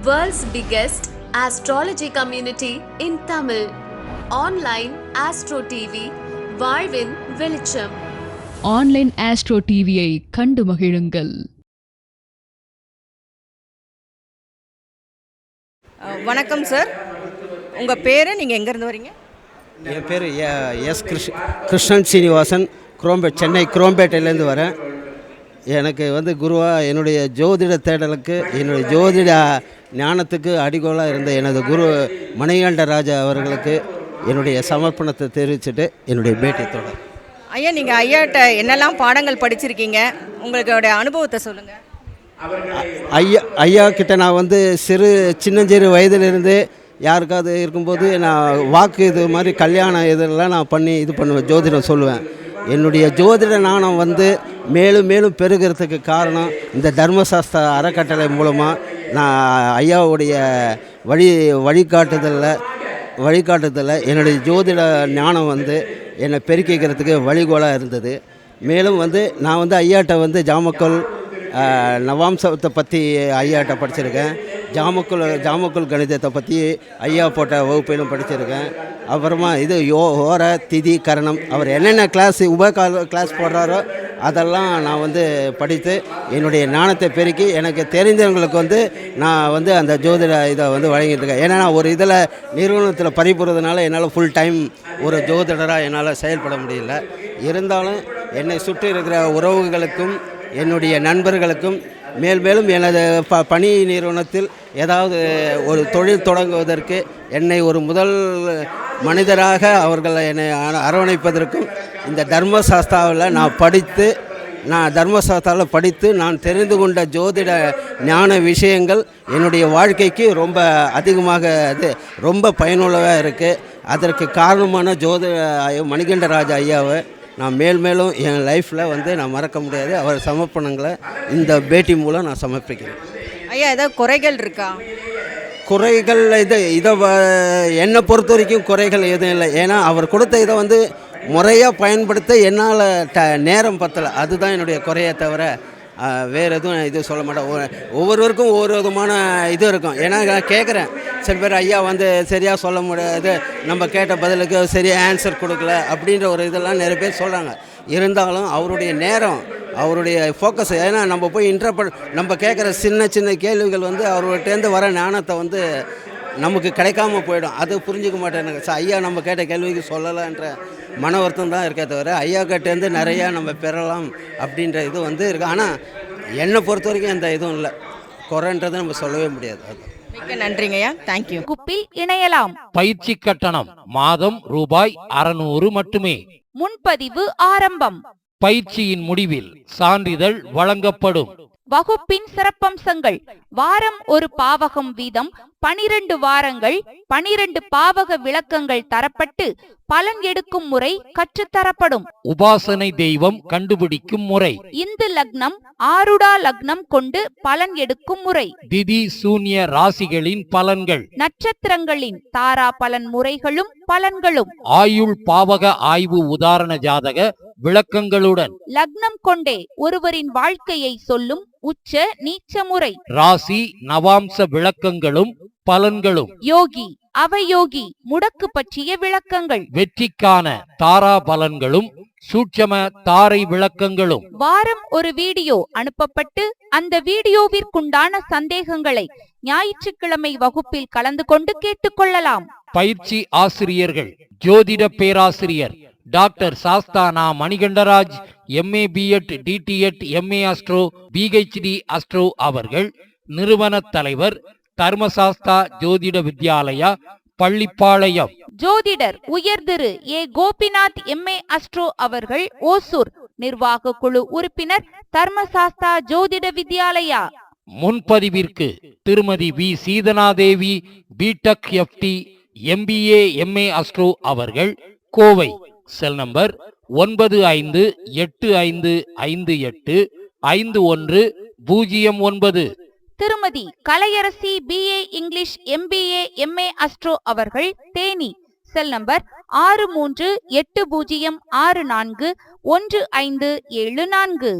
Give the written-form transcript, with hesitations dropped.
World's biggest astrology community in Tamil. Online Astro TV, வாழ்வின் வெளிச்சம். Online astro டிவியை கண்டு மகிழுங்கள். வணக்கம் சார், உங்கள் பேர், நீங்கள் எங்கேருந்து வரீங்க? என் பேர் எஸ் கிருஷ்ணன் சீனிவாசன், சென்னை குரோம்பேட்டையிலேருந்து வரேன். எனக்கு குருவாக என்னுடைய ஜோதிட தேடலுக்கு, என்னுடைய ஜோதிட ஞானத்துக்கு அடிகோலாக இருந்த எனது குரு மணிகண்ட ராஜா அவர்களுக்கு என்னுடைய சமர்ப்பணத்தை தெரிவிச்சுட்டு என்னுடைய பேட்டி தொடர். ஐயா, நீங்கள் ஐயாட்ட என்னெல்லாம் பாடங்கள் படிச்சிருக்கீங்க, உங்களுடைய அனுபவத்தை சொல்லுங்கள். ஐயா கிட்ட நான் சின்னஞ்சிறு வயதிலிருந்து யாருக்காவது இருக்கும்போது நான் வாக்கு இது மாதிரி கல்யாணம் இதெல்லாம் நான் பண்ணி இது பண்ணுவேன், ஜோதிடம் சொல்லுவேன். என்னுடைய ஜோதிட ஞானம் மேலும் மேலும் பெருகிறதுக்கு காரணம் இந்த தர்மசாஸ்திர அறக்கட்டளை மூலமாக நான் ஐயாவுடைய வழிகாட்டுதலில் என்னுடைய ஜோதிட ஞானம் என்னை பெருக்கிக்கிறதுக்கு வழிகோலாக இருந்தது. மேலும் நான் ஐயாட்ட ஜாமக்கல் நவாம்சத்தை பற்றி ஐயாட்ட படிச்சிருக்கேன். ஜாமக்குல் கணிதத்தை பற்றி ஐயா போட்ட வகுப்பிலும் படிச்சிருக்கேன். அப்புறமா ஓர திதி கரணம் அவர் என்னென்ன கிளாஸ் போடுறாரோ அதெல்லாம் நான் படித்து என்னுடைய ஞானத்தை பெருக்கி எனக்கு தெரிந்தவங்களுக்கு நான் அந்த ஜோதிட இதை வழங்கிட்டு இருக்கேன். ஏன்னா ஒரு இதில் நிறுவனத்தில் பணிபுரிறதுனால என்னால் ஃபுல் டைம் ஒரு ஜோதிடராக என்னால் செயல்பட முடியல. இருந்தாலும் என்னை சுற்றி இருக்கிற உறவுகளுக்கும் என்னுடைய நண்பர்களுக்கும் மேலும் எனது பணி நிறுவனத்தில் ஏதாவது ஒரு தொழில் தொடங்குவதற்கு என்னை ஒரு முதல் மனிதராக அவர்களை என்னை அரவணைப்பதற்கும் இந்த தர்மசாஸ்திராவில் படித்து நான் தெரிந்து கொண்ட ஜோதிட ஞான விஷயங்கள் என்னுடைய வாழ்க்கைக்கு ரொம்ப அதிகமாக ரொம்ப பயனுள்ளதாக இருக்குது. அதற்கு காரணமான மணிகண்ட ராஜா ஐயாவை நான் மேலும் என் லைஃப்பில் நான் மறக்க முடியாது. அவர் சமர்ப்பணங்களை இந்த பேட்டி மூலம் நான் சமர்ப்பிக்கிறேன். ஐயா, ஏதாவது குறைகள் இருக்கா? குறைகள் இதை என்னை பொறுத்த வரைக்கும் குறைகள் எதுவும் இல்லை. ஏன்னா அவர் கொடுத்த இதை முறையாக பயன்படுத்த என்னால் நேரம் பத்தலை. அதுதான் என்னுடைய குறையை தவிர வேறு எதுவும் இது சொல்ல மாட்டேன். ஒவ்வொருவருக்கும் ஒவ்வொரு விதமான இது இருக்கும். ஏன்னா நான் கேட்குறேன், சில பேர் ஐயா சரியாக சொல்ல முடியாது, நம்ம கேட்ட பதிலுக்கு சரியாக ஆன்சர் கொடுக்கல அப்படின்ற ஒரு இதெல்லாம் நிறைய பேர் சொல்கிறாங்க. இருந்தாலும் அவருடைய நேரம், அவருடைய ஃபோக்கஸ், ஏன்னா நம்ம போய் நம்ம கேட்குற சின்ன கேள்விகள் அவர்கிட்டேருந்து வர ஞானத்தை நமக்கு கிடைக்காம போயிடும். அது புரிஞ்சிக்க மாட்டேன். ஐயா நம்ம கேட்ட கேள்விக்கு சொல்லலைன்ற மன வருத்தம் தான் இருக்கே தவிர ஐயா கிட்டேருந்து நிறையா நம்ம பெறலாம் அப்படின்ற இது இருக்குது. ஆனால் என்னை பொறுத்த வரைக்கும் எந்த இதுவும் இல்லை, குறைன்றதை நம்ம சொல்லவே முடியாது. மிக்க நன்றிங்கய்யா, தேங்க்யூ. குப்பில் இணையலாம். பயிற்சி கட்டணம் மாதம் ரூபாய் 600 மட்டுமே. முன்பதிவு ஆரம்பம். பயிற்சியின் முடிவில் சான்றிதழ் வழங்கப்படும். வகுப்பின் சிறப்பம்சங்கள்: வாரம் ஒரு பாவகம் வீதம் 12 வாரங்கள் 12 பாவக விளக்கங்கள் தரப்பட்டு பலன் எடுக்கும் முறை கற்றுத்தரப்படும். உபாசனை தெய்வம் கண்டுபிடிக்கும் முறை. இந்து லக்னம் ஆருடா லக்னம் கொண்டு பலன் எடுக்கும் முறை. திதி சூன்ய ராசிகளின் பலன்கள். நட்சத்திரங்களின் தாரா பலன் முறைகளும் பலன்களும். ஆயுள் பாவக ஆய்வு உதாரண ஜாதக விளக்கங்களுடன். லக்னம் கொண்டே ஒருவரின் வாழ்க்கையை சொல்லும் உச்ச நீச்ச முறை. ராசி நவாம்ச விளக்கங்களும் பலன்களும். யோகி அவயோகி முடக்கு பற்றிய விளக்கங்கள். வெற்றிக்கான தாரா பலன்களும் சூட்சம தாரை விளக்கங்களும். வாரம் ஒரு வீடியோ அனுப்பப்பட்டு அந்த வீடியோவிற்குண்டான சந்தேகங்களை ஞாயிற்றுக்கிழமை வகுப்பில் கலந்து கொண்டு கேட்டுக்கொள்ளலாம். பயிற்சி ஆசிரியர்கள்: ஜோதிட பேராசிரியர் டாக்டர் சாஸ்தானா Manikandaraj, MA B.Ed DTEd MA astro PhD astro அவர்கள். நிறுவன தலைவர் தர்மசாஸ்தா ஜோதிட வித்யாலயா, பள்ளிப்பாளையம். ஜோதிடர் உயர்திரு ஏ கோபிநாத் MA அஸ்ட்ரோ அவர்கள், ஓசூர். நிர்வாக குழு உறுப்பினர் தர்மசாஸ்தா ஜோதிட வித்யாலயா. முன்பதிவிற்கு Thirumathi V Seethanadevi, BTech FT MBA MA astro அவர்கள், Kovai. Cell number 958585151009. Thirumathi Kalaiyarasi BA English MBA MA astro அவர்கள், தேனி. Cell number 6380641574.